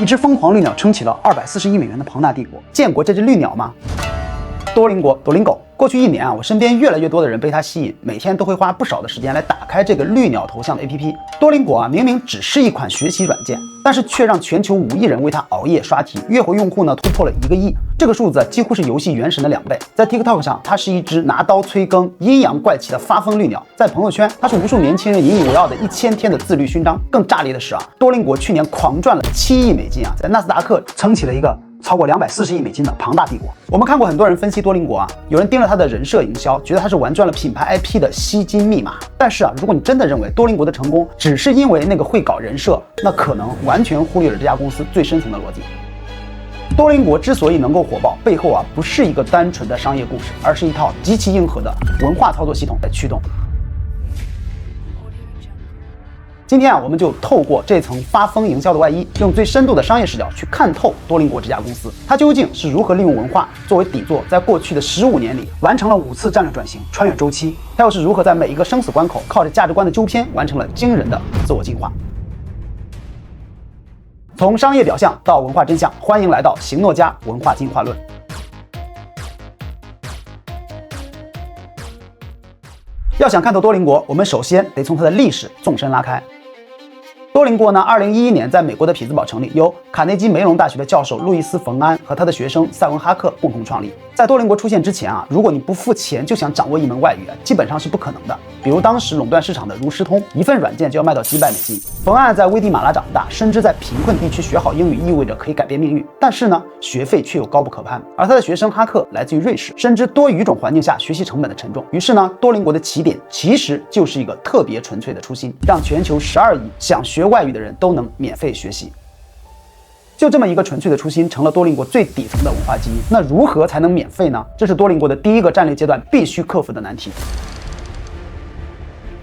一只疯狂绿鸟撑起了240亿美元的庞大帝国。见过这只绿鸟吗？多邻国 Duolingo。过去1年啊，我身边越来越多的人被它吸引，每天都会花不少的时间来打开这个绿鸟头像的 APP。多邻国啊，明明只是一款学习软件，但是却让全球5亿人为它熬夜刷题，月活用户呢突破了1个亿，这个数字几乎是游戏原神的2倍。在 TikTok 上，它是一只拿刀催更、阴阳怪气的发疯绿鸟；在朋友圈，它是无数年轻人引以为傲的1000天的自律勋章。更炸裂的是啊，多邻国去年狂赚了7亿美金啊，在纳斯达克撑起了一个超过240亿美金的庞大帝国。我们看过很多人分析多邻国啊，有人盯了它的人设营销，觉得它是玩转了品牌 IP 的吸金密码。但是啊，如果你真的认为多邻国的成功只是因为那个会搞人设，那可能完全忽略了这家公司最深层的逻辑。多邻国之所以能够火爆，背后啊不是一个单纯的商业故事，而是一套极其硬核的文化操作系统在驱动。今天啊，我们就透过这层发疯营销的外衣，用最深度的商业视角去看透多邻国这家公司，它究竟是如何利用文化作为底座，在过去的15年里完成了5次战略转型，穿越周期，它又是如何在每一个生死关口靠着价值观的纠偏，完成了惊人的自我进化。从商业表象到文化真相，欢迎来到行诺家文化进化论。要想看透多邻国，我们首先得从它的历史纵深拉开。多邻国呢，2011年在美国的匹兹堡成立，由卡内基梅隆大学的教授路易斯·冯安和他的学生塞文哈克共同创立。在多邻国出现之前啊，如果你不付钱就想掌握一门外语啊，基本上是不可能的。比如当时垄断市场的如时通，一份软件就要卖到几百美金。冯安在危地马拉长大，深知在贫困地区学好英语意味着可以改变命运，但是呢，学费却又高不可攀。而他的学生哈克来自于瑞士，深知多语种环境下学习成本的沉重。于是呢，多邻国的起点其实就是一个特别纯粹的初心，让全球12亿想学外语的人都能免费学习。就这么一个纯粹的初心，成了多邻国最底层的文化基因。那如何才能免费呢？这是多邻国的第一个战略阶段必须克服的难题。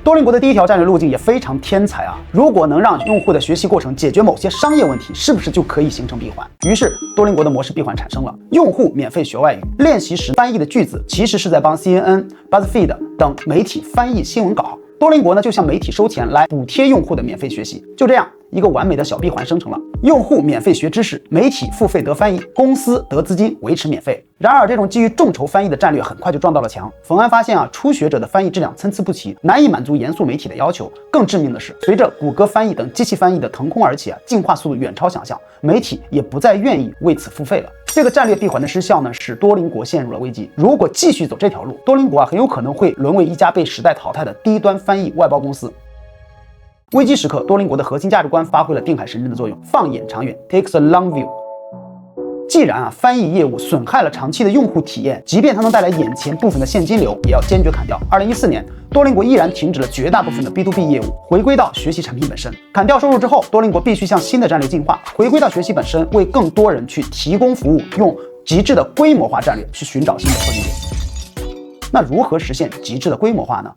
多邻国的第一条战略路径也非常天才啊！如果能让用户的学习过程解决某些商业问题，是不是就可以形成闭环？于是多邻国的模式闭环产生了。用户免费学外语，练习时翻译的句子其实是在帮 CNN、BuzzFeed 等媒体翻译新闻稿。多邻国呢就向媒体收钱来补贴用户的免费学习，就这样一个完美的小闭环生成了。用户免费学知识，媒体付费得翻译，公司得资金维持免费。然而这种基于众筹翻译的战略很快就撞到了墙。冯安发现啊，初学者的翻译质量参差不齐，难以满足严肃媒体的要求。更致命的是，随着谷歌翻译等机器翻译的腾空而起啊，进化速度远超想象，媒体也不再愿意为此付费了。这个战略闭环的失效呢，使多邻国陷入了危机。如果继续走这条路，多邻国啊很有可能会沦为一家被时代淘汰的低端翻译外包公司。危机时刻，多邻国的核心价值观发挥了定海神针的作用，放眼长远 ，takes a long view。既然啊翻译业务损害了长期的用户体验，即便它能带来眼前部分的现金流，也要坚决砍掉。2014年，多邻国依然停止了绝大部分的 B2B 业务，回归到学习产品本身。砍掉收入之后，多邻国必须向新的战略进化，回归到学习本身，为更多人去提供服务，用极致的规模化战略去寻找新的拓展点。那如何实现极致的规模化呢？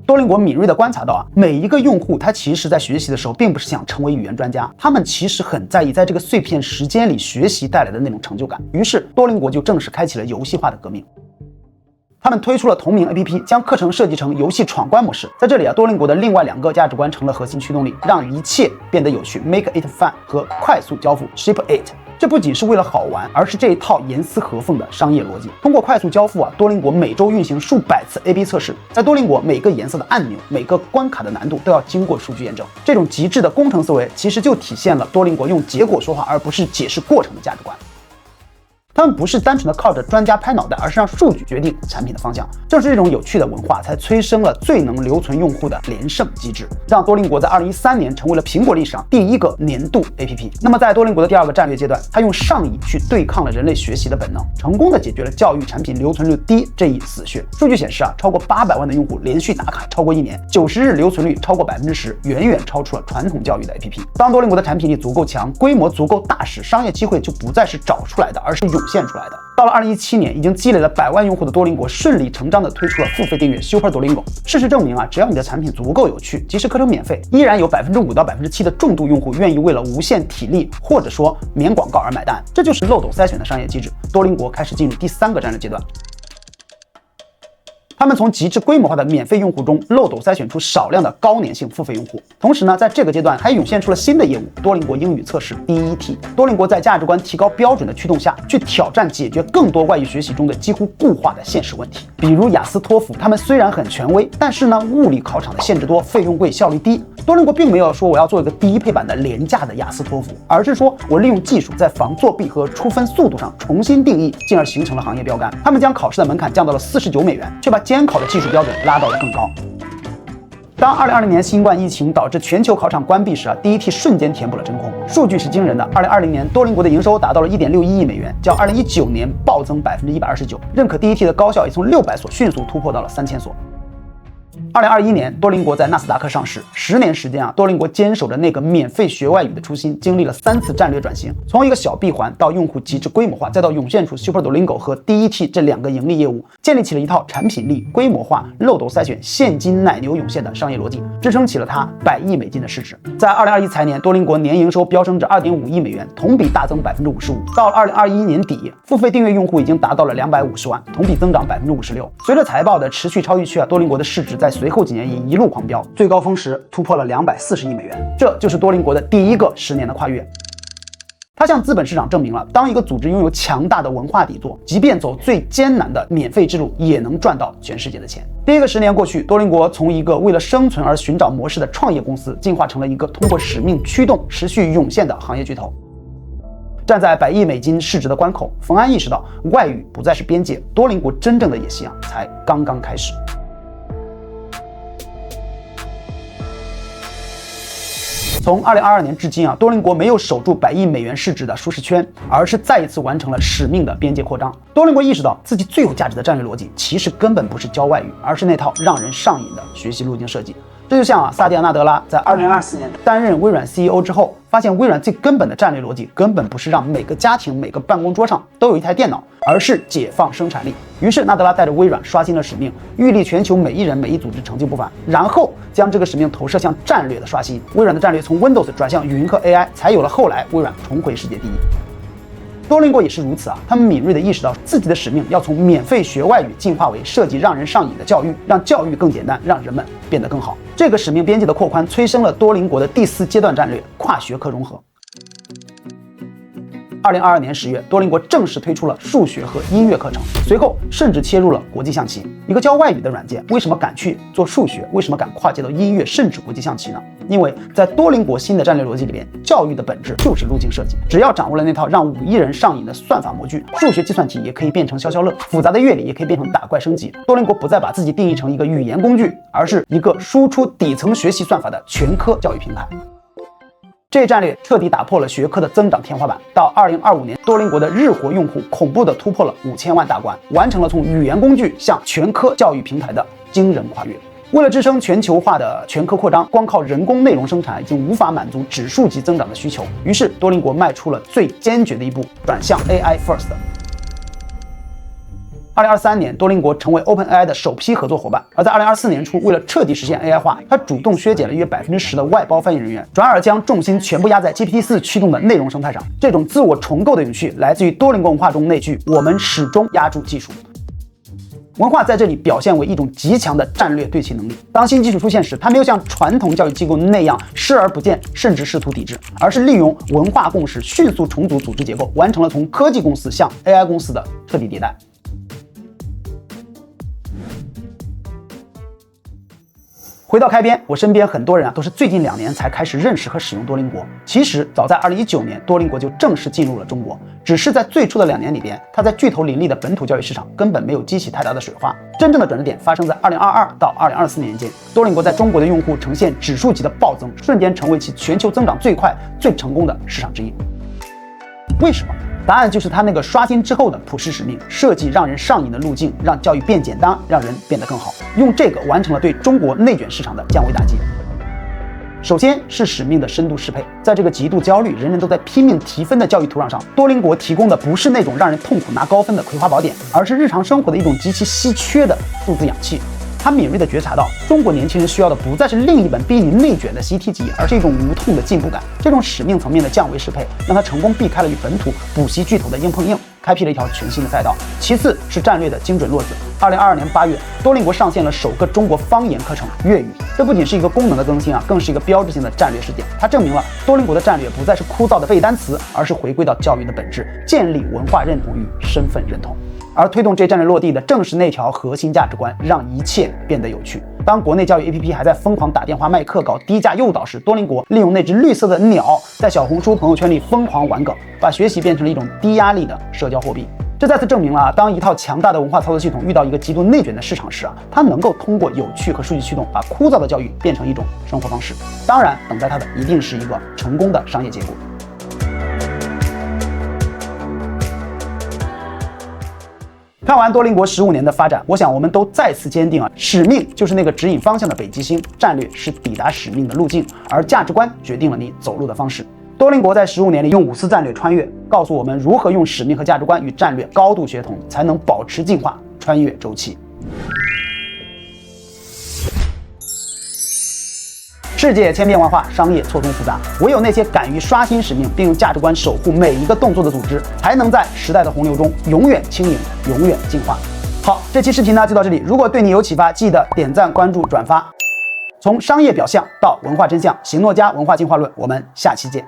多邻国敏锐地观察到啊，每一个用户他其实在学习的时候，并不是想成为语言专家，他们其实很在意在这个碎片时间里学习带来的那种成就感。于是多邻国就正式开启了游戏化的革命。他们推出了同名 APP， 将课程设计成游戏闯关模式。在这里啊，多邻国的另外2个价值观成了核心驱动力，让一切变得有趣 ，make it fun 和快速交付 ，ship it。这不仅是为了好玩，而是这一套严丝合缝的商业逻辑。通过快速交付啊，多邻国每周运行数百次 A/B 测试。在多邻国，每个颜色的按钮、每个关卡的难度都要经过数据验证。这种极致的工程思维，其实就体现了多邻国用结果说话，而不是解释过程的价值观。他们不是单纯的靠着专家拍脑袋，而是让数据决定产品的方向。正是这种有趣的文化，才催生了最能留存用户的连胜机制，让多邻国在2013年成为了苹果历史上第一个年度 APP。那么在多邻国的第2个战略阶段，它用上瘾去对抗了人类学习的本能，成功的解决了教育产品留存率低这一死穴。数据显示啊，超过800万的用户连续打卡超过1年，90日留存率超过10%，远远超出了传统教育的 APP。当多邻国的产品力足够强，规模足够大时，商业机会就不再是找出来的，而是涌现出来的。到了2017年，已经积累了100万用户的多邻国，顺理成章地推出了付费订阅 Super Duolingo。事实证明啊，只要你的产品足够有趣，即使课程免费，依然有5%到7%的重度用户愿意为了无限体力或者说免广告而买单。这就是漏斗筛选的商业机制。多邻国开始进入第3个战略阶段。他们从极致规模化的免费用户中漏斗筛选出少量的高粘性付费用户。同时呢，在这个阶段还涌现出了新的业务——多邻国英语测试 DET。多邻国在价值观提高标准的驱动下，去挑战解决更多外语学习中的几乎固化的现实问题。比如雅思、托福，他们虽然很权威，但是呢，物理考场的限制多，费用贵，效率低。多邻国并没有说我要做一个低配版的廉价的雅思、托福，而是说我利用技术在防作弊和出分速度上重新定义，进而形成了行业标杆。他们将考试的门槛降到了49美元，却把监考的技术标准拉到了更高。当2020年新冠疫情导致全球考场关闭时，DET 瞬间填补了真空。数据是惊人的，2020年多邻国的营收达到了1.61亿美元，较2019年暴增129%。认可 DET 的高校也从600所迅速突破到了3000所。2021年，多邻国在纳斯达克上市，10年时间多邻国坚守着那个免费学外语的初心，经历了3次战略转型，从一个小闭环到用户极致规模化，再到涌现出 Super Duolingo 和 DET 这2个盈利业务，建立起了一套产品力、规模化、漏斗筛选、现金奶牛涌现的商业逻辑，支撑起了它100亿美金的市值。在2021财年，多邻国年营收飙升至2.5亿美元，同比大增55%。到了2021年底，付费订阅用户已经达到了250万，同比增长56%。随着财报的持续超预期多邻国的市值在随后几年也一路狂飙，最高峰时突破了240亿美元，这就是多邻国的第一个10年的跨越。它向资本市场证明了，当一个组织拥有强大的文化底座，即便走最艰难的免费之路，也能赚到全世界的钱。第一个10年过去，多邻国从一个为了生存而寻找模式的创业公司，进化成了一个通过使命驱动持续涌现的行业巨头。站在100亿美金市值的关口，冯安意识到外语不再是边界，多邻国真正的野心才刚刚开始。从2022年至今多邻国没有守住100亿美元市值的舒适圈，而是再一次完成了使命的边界扩张。多邻国意识到自己最有价值的战略逻辑，其实根本不是教外语，而是那套让人上瘾的学习路径设计。这就像萨蒂亚纳德拉在2024年担任微软 CEO 之后，发现微软最根本的战略逻辑根本不是让每个家庭、每个办公桌上都有一台电脑，而是解放生产力。于是纳德拉带着微软刷新了使命，预立全球每一人、每一组织成就不凡，然后将这个使命投射向战略的刷新。微软的战略从 Windows 转向云和 AI， 才有了后来微软重回世界第一。多邻国也是如此他们敏锐地意识到自己的使命要从免费学外语进化为设计让人上瘾的教育，让教育更简单，让人们变得更好。这个使命边界的扩宽催生了多邻国的第4阶段战略——跨学科融合。2022年10月，多邻国正式推出了数学和音乐课程，随后甚至切入了国际象棋。一个教外语的软件，为什么敢去做数学？为什么敢跨界到音乐，甚至国际象棋呢？因为在多邻国新的战略逻辑里边，教育的本质就是路径设计。只要掌握了那套让5亿人上瘾的算法模具，数学计算题也可以变成消消乐，复杂的乐理也可以变成打怪升级。多邻国不再把自己定义成一个语言工具，而是一个输出底层学习算法的全科教育平台。这一战略彻底打破了学科的增长天花板。到2025年，多邻国的日活用户恐怖地突破了5000万大关，完成了从语言工具向全科教育平台的惊人跨越。为了支撑全球化的全科扩张，光靠人工内容生产已经无法满足指数级增长的需求。于是，多邻国迈出了最坚决的一步，转向 AI First。2023年，多邻国成为 OpenAI 的首批合作伙伴。而在2024年初，为了彻底实现 AI 化，它主动削减了约10%的外包翻译人员，转而将重心全部压在 GPT-4 驱动的内容生态上。这种自我重构的勇气，来自于多邻国文化中那句“我们始终压住技术”。文化在这里表现为一种极强的战略对齐能力。当新技术出现时，它没有像传统教育机构那样视而不见，甚至试图抵制，而是利用文化共识迅速重组组织结构，完成了从科技公司向 AI 公司的彻底迭代。回到开篇，我身边很多人都是最近2年才开始认识和使用多邻国。其实早在2019年，多邻国就正式进入了中国，只是在最初的2年里边，它在巨头林立的本土教育市场根本没有激起太大的水花。真正的转折点发生在2022到2024年间，多邻国在中国的用户呈现指数级的暴增，瞬间成为其全球增长最快、最成功的市场之一。为什么？答案就是他那个刷新之后的普世使命，设计让人上瘾的路径，让教育变简单，让人变得更好，用这个完成了对中国内卷市场的降维打击。首先是使命的深度适配，在这个极度焦虑、人人都在拼命提分的教育土壤上，多邻国提供的不是那种让人痛苦拿高分的葵花宝典，而是日常生活的一种极其稀缺的数字氧气。他敏锐地觉察到，中国年轻人需要的不再是另一本逼你内卷的习题集，而是一种无痛的进步感。这种使命层面的降维适配，让他成功避开了与本土补习巨头的硬碰硬，开辟了一条全新的赛道。其次是战略的精准落子。2022年8月，多邻国上线了首个中国方言课程粤语，这不仅是一个功能的更新啊，更是一个标志性的战略事件。它证明了多邻国的战略不再是枯燥的背单词，而是回归到教育的本质，建立文化认同与身份认同。而推动这战略落地的正是那条核心价值观，让一切变得有趣。当国内教育 APP 还在疯狂打电话卖课、搞低价诱导时，多邻国利用那只绿色的鸟，在小红书朋友圈里疯狂玩梗，把学习变成了一种低压力的社交货币。这再次证明了当一套强大的文化操作系统遇到一个极度内卷的市场时它能够通过有趣和数据驱动，把枯燥的教育变成一种生活方式。当然，等待它的一定是一个成功的商业结果。看完多邻国15年的发展，我想我们都再次坚定使命就是那个指引方向的北极星，战略是抵达使命的路径，而价值观决定了你走路的方式。多邻国在15年里用5次战略穿越，告诉我们如何用使命和价值观与战略高度协同，才能保持进化，穿越周期。世界千变万化，商业错综复杂，唯有那些敢于刷新使命并用价值观守护每一个动作的组织，才能在时代的洪流中永远轻盈，永远进化。好，这期视频呢就到这里，如果对你有启发，记得点赞、关注、转发。从商业表象到文化真相，行诺家文化进化论，我们下期见。